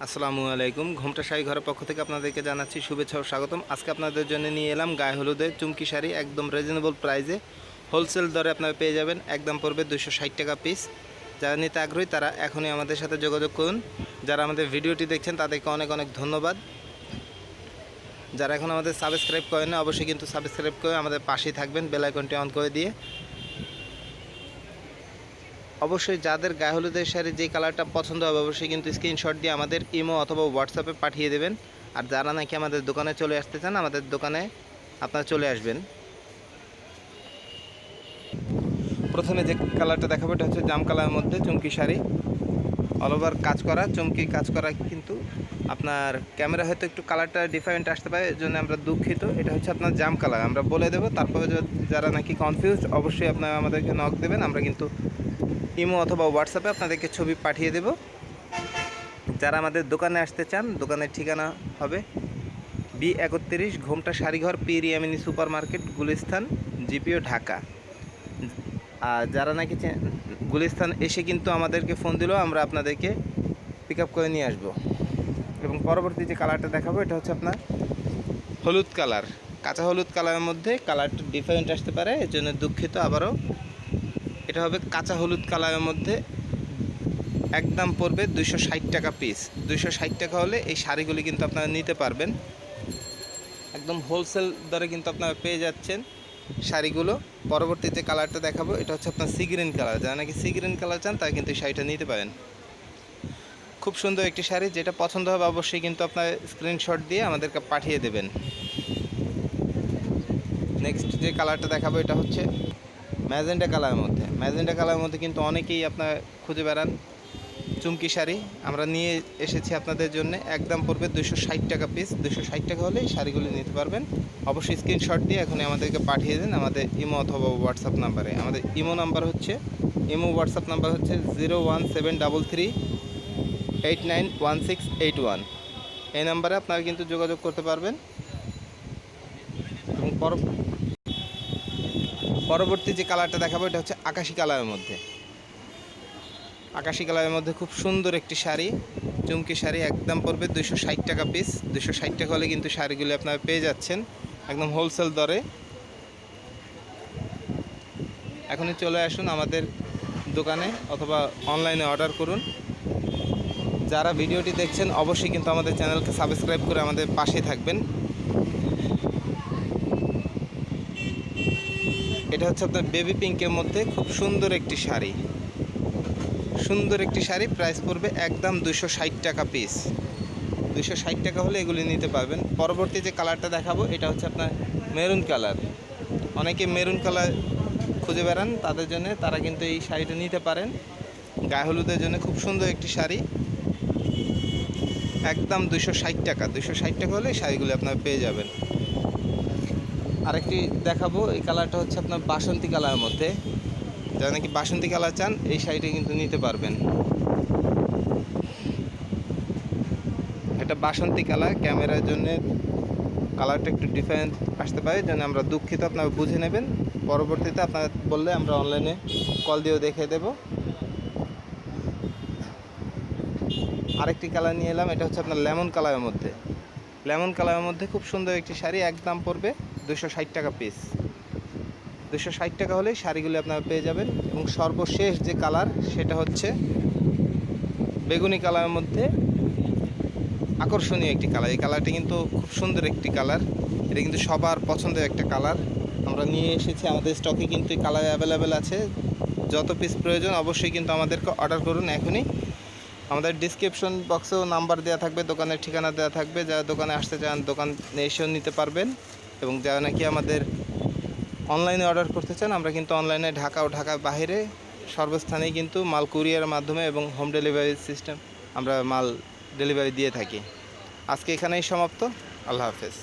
আসসালামু আলাইকুম। ঘোমটা শাড়ি ঘরের পক্ষ থেকে আপনাদেরকে জানাচ্ছি শুভেচ্ছা ও স্বাগতম। আজকে আপনাদের জন্য নিয়ে এলাম গায়ে হলুদের চুমকি শাড়ি, একদম রিজনেবল প্রাইসে হোলসেল দরে আপনারা পেয়ে যাবেন। একদম পড়বে 260 টাকা পিস। যারা নিতে আগ্রহী তারা এখনই আমাদের সাথে যোগাযোগ করুন। যারা আমাদের ভিডিওটি দেখছেন তাদেরকে অনেক অনেক ধন্যবাদ। যারা এখন আমাদের সাবস্ক্রাইব করেন না, অবশ্যই কিন্তু সাবস্ক্রাইব করে আমাদের পাশেই থাকবেন, বেল আইকনটি অন করে দিয়ে। অবশ্যই যাদের গায়ে হলুদের শাড়ি যে কালারটা পছন্দ হবে অবশ্যই কিন্তু স্ক্রিনশট দিয়ে আমাদের ইমো অথবা হোয়াটসঅ্যাপে পাঠিয়ে দেবেন। আর যারা নাকি আমাদের দোকানে চলে আসতে চান, আমাদের দোকানে আপনারা চলে আসবেন। প্রথমে যে কালারটা দেখাবো এটা হচ্ছে জাম কালারের মধ্যে চুমকি শাড়ি, অল ওভার কাজ করা, চুমকি কাজ করা। কিন্তু আপনার ক্যামেরা হয়তো একটু কালারটা ডিফারেন্ট আসতে পারে, এর জন্য আমরা দুঃখিত। এটা হচ্ছে আপনার জাম কালার, আমরা বলে দেবো। তারপরে যারা নাকি কনফিউজড অবশ্যই আপনারা আমাদেরকে নক দেবেন, আমরা কিন্তু ইমো অথবা হোয়াটসঅ্যাপে আপনাদেরকে ছবি পাঠিয়ে দেব। যারা আমাদের দোকানে আসতে চান, দোকানের ঠিকানা হবে B31 ঘোমটা শাড়িঘর, Pir Yamini super market, Gulistan, GPO, Dhaka. আর যারা নাকি গুলিস্তান এসে কিন্তু আমাদেরকে ফোন দিলেও আমরা আপনাদেরকে পিক আপ করে নিয়ে আসবো। এবং পরবর্তী যে কালারটা দেখাবো এটা হচ্ছে আপনার হলুদ কালার, কাঁচা হলুদ কালারের মধ্যে কালারটা ডিফারেন্ট আসতে পারে, এর জন্য দুঃখিত আবারও। এটা হবে কাঁচা হলুদ কালারের মধ্যে, একদম পড়বে 260 টাকা পিস। 260 টাকা হলে এই শাড়িগুলি কিন্তু আপনারা নিতে পারবেন। একদম হোলসেল দরে কিন্তু আপনারা পেয়ে যাচ্ছেন শাড়িগুলো। পরবর্তী যে কালারটা দেখাবো এটা হচ্ছে আপনার সি গ্রিন কালার। যারা নাকি সি গ্রিন কালার চান তারা কিন্তু এই শাড়িটা নিতে পারেন। খুব সুন্দর একটি শাড়ি, যেটা পছন্দ হবে অবশ্যই কিন্তু আপনার স্ক্রিনশট দিয়ে আমাদেরকে পাঠিয়ে দেবেন। নেক্সট যে কালারটা দেখাবো এটা হচ্ছে ম্যাজেন্টা কালারের মধ্যে। ম্যাজেন্টা কালারের মধ্যে কিন্তু অনেকেই আপনার খুঁজে বেড়ান চুমকি শাড়ি, আমরা নিয়ে এসেছি আপনাদের জন্য। একদম পড়বে 260 টাকা পিস। 260 টাকা হলে এই শাড়িগুলি নিতে পারবেন। অবশ্যই স্ক্রিনশট দিয়ে এখনই আমাদেরকে পাঠিয়ে দিন আমাদের ইমো অথবা হোয়াটসঅ্যাপ নাম্বারে। আমাদের ইমো হোয়াটসঅ্যাপ নাম্বার হচ্ছে 01733891681। এই নাম্বারে আপনারা কিন্তু যোগাযোগ করতে পারবেন। এবং পরবর্তী যে কালারটা দেখাবো এটা হচ্ছে আকাশি কালারের মধ্যে। আকাশি কালারের মধ্যে খুব সুন্দর একটি শাড়ি, চুমকি শাড়ি, একদম পড়বে 260 টাকা পিস। 260 টাকা হলে কিন্তু শাড়িগুলি আপনারা পেয়ে যাচ্ছেন একদম হোলসেল দরে। এখনই চলে আসুন আমাদের দোকানে অথবা অনলাইনে অর্ডার করুন। যারা ভিডিওটি দেখছেন অবশ্যই কিন্তু আমাদের চ্যানেলকে সাবস্ক্রাইব করে আমাদের পাশে থাকবেন। এটা হচ্ছে আপনার বেবি পিঙ্কের মধ্যে খুব সুন্দর একটি শাড়ি, প্রাইস পড়বে একদম 260 টাকা পিস। 260 টাকা হলে এগুলি নিতে পারবেন। পরবর্তী যে কালারটা দেখাবো এটা হচ্ছে আপনার মেরুন কালার। অনেকে মেরুন কালার খুঁজে বেড়ান, তাদের জন্য তারা কিন্তু এই শাড়িটা নিতে পারেন। গায়ে হলুদের জন্য খুব সুন্দর একটি শাড়ি, একদম 260 টাকা। 260 টাকা হলে এই শাড়িগুলি আপনারা পেয়ে যাবেন। আরেকটি দেখাবো, এই কালারটা হচ্ছে আপনার বাসন্তী কালারের মধ্যে। যারা নাকি বাসন্তী কালার চান এই শাড়িটা কিন্তু নিতে পারবেন। এটা বাসন্তী কালার, ক্যামেরার জন্য কালারটা একটু ডিফারেন্ট আসতে পারে, জন্য আমরা দুঃখিত, আপনারা বুঝে নেবেন। পরবর্তীতে আপনারা বললে আমরা অনলাইনে কল দিয়েও দেখে দেব। আরেকটি কালার নিয়ে এলাম, এটা হচ্ছে আপনার লেমন কালারের মধ্যে খুব সুন্দর একটি শাড়ি, একদম পড়বে 260 টাকা পিস। 260 টাকা হলেই শাড়িগুলি আপনারা পেয়ে যাবেন। এবং সর্বশেষ যে কালার সেটা হচ্ছে বেগুনি কালারের মধ্যে আকর্ষণীয় একটি কালার। এই কালারটি কিন্তু খুব সুন্দর একটি কালার, এটা কিন্তু সবার পছন্দের একটা কালার। আমরা নিয়ে এসেছি, আমাদের স্টকে কিন্তু এই কালার অ্যাভেলেবেল আছে। যত পিস প্রয়োজন অবশ্যই কিন্তু আমাদেরকে অর্ডার করুন এখনই। আমাদের ডিসক্রিপশন বক্সেও নাম্বার দেওয়া থাকবে, দোকানের ঠিকানা দেওয়া থাকবে। যারা দোকানে আসতে চান দোকানে এসেও নিতে পারবেন। এবং যারা নাকি আমাদের অনলাইনে অর্ডার করতে চান, আমরা কিন্তু অনলাইনে ঢাকা ও ঢাকার বাইরে সর্বস্থানেই কিন্তু মাল কুরিয়ারের মাধ্যমে এবং হোম ডেলিভারি সিস্টেম আমরা মাল ডেলিভারি দিয়ে থাকি। আজকে এখানেই সমাপ্ত। আল্লাহ হাফেজ।